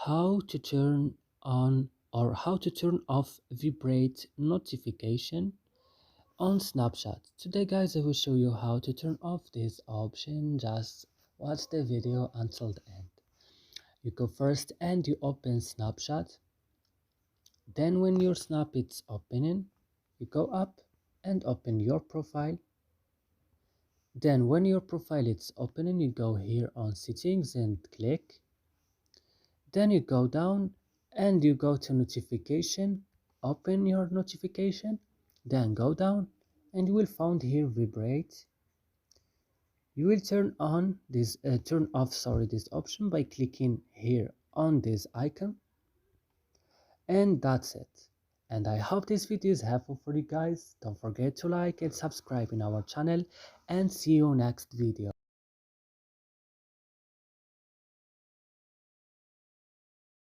how to turn on or how to turn off Vibrate notification on Snapchat. Today guys, I will show you how to turn off this option. Just watch the video until the end. You go first and you open Snapchat. Then when your snap is opening, you go up and open your profile. Then when your profile is opening, you go here on settings and click. Then you go down and you go to notification, open your notification, then go down and you will find here Vibrate. You will turn off this option by clicking here on this icon, and that's it. And I hope this video is helpful for you guys. Don't forget to like and subscribe in our channel, and see you next video.